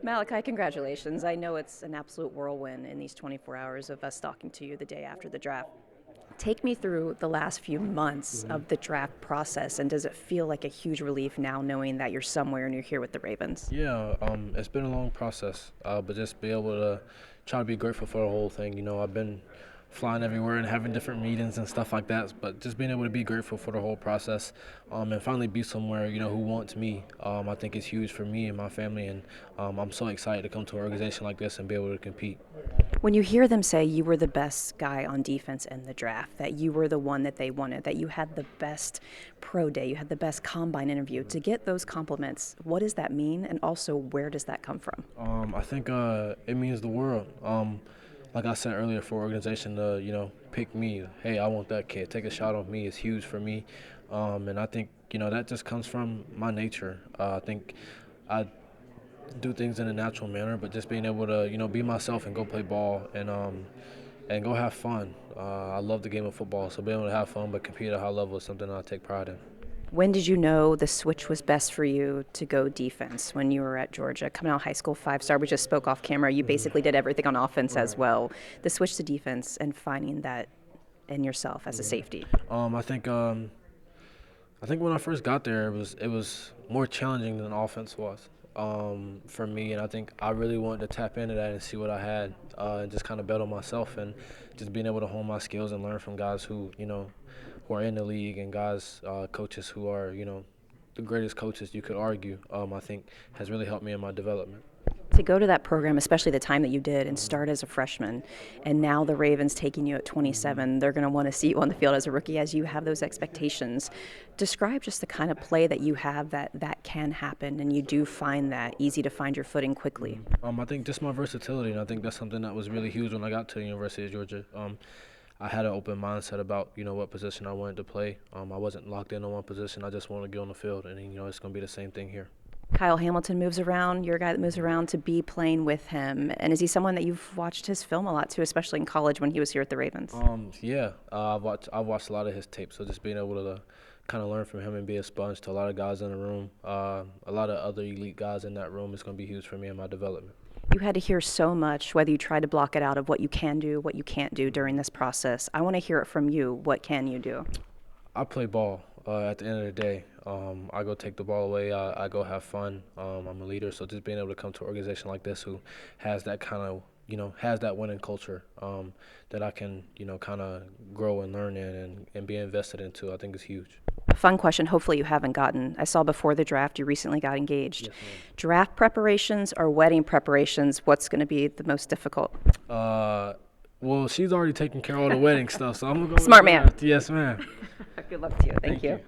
Malachi, congratulations. I know it's an absolute whirlwind in these 24 hours of us talking to you the day after the draft. Take me through the last few months of the draft process, and does it feel like a huge relief now knowing that you're somewhere and you're here with the Ravens? Yeah, it's been a long process, but just be able to try to be grateful for the whole thing. I've been flying everywhere and having different meetings and stuff like that, but just being able to be grateful for the whole process, and finally be somewhere, who wants me, I think is huge for me and my family, and I'm so excited to come to an organization like this and be able to compete. When you hear them say you were the best guy on defense in the draft, that you were the one that they wanted, that you had the best pro day, you had the best combine interview, to get those compliments, what does that mean? And also, where does that come from? I think it means the world. Like I said earlier, for an organization to pick me, hey, I want that kid, take a shot on me is huge for me, and I think that just comes from my nature. I think I do things in a natural manner, but just being able to be myself and go play ball and go have fun. I love the game of football, so being able to have fun but compete at a high level is something I take pride in. When did you know the switch was best for you to go defense when you were at Georgia? Coming out of high school, 5-star, we just spoke off camera. You basically did everything on offense as well. The switch to defense and finding that in yourself as a safety. I think when I first got there, it was more challenging than offense was for me, and I think I really wanted to tap into that and see what I had, and just kind of bet on myself and just being able to hone my skills and learn from guys who are in the league and guys, coaches who are the greatest coaches you could argue. I think has really helped me in my development. To go to that program, especially the time that you did and start as a freshman, and now the Ravens taking you at 27, they're going to want to see you on the field as a rookie as you have those expectations. Describe just the kind of play that you have that can happen, and you do find that easy to find your footing quickly. I think just my versatility, and I think that's something that was really huge when I got to the University of Georgia. I had an open mindset about what position I wanted to play. I wasn't locked in on one position. I just wanted to get on the field, and it's going to be the same thing here. Kyle Hamilton moves around. You're a guy that moves around to be playing with him. And is he someone that you've watched his film a lot too, especially in college when he was here at the Ravens? Yeah, I've watched a lot of his tape, so just being able to kind of learn from him and be a sponge to a lot of guys in the room, a lot of other elite guys in that room is going to be huge for me in my development. You had to hear so much, whether you tried to block it out, of what you can do, what you can't do during this process. I want to hear it from you. What can you do? I play ball. At the end of the day, I go take the ball away. I go have fun. I'm a leader, so just being able to come to an organization like this who has that kind of, has that winning culture that I can, kind of grow and learn in and be invested into, I think is huge. A fun question, hopefully you haven't gotten. I saw before the draft you recently got engaged. Yes, ma'am. Draft preparations or wedding preparations, what's going to be the most difficult? Well, she's already taking care of all the wedding stuff, so I'm gonna go with Smart man. draft. Yes, ma'am. Good luck to you. Thank you.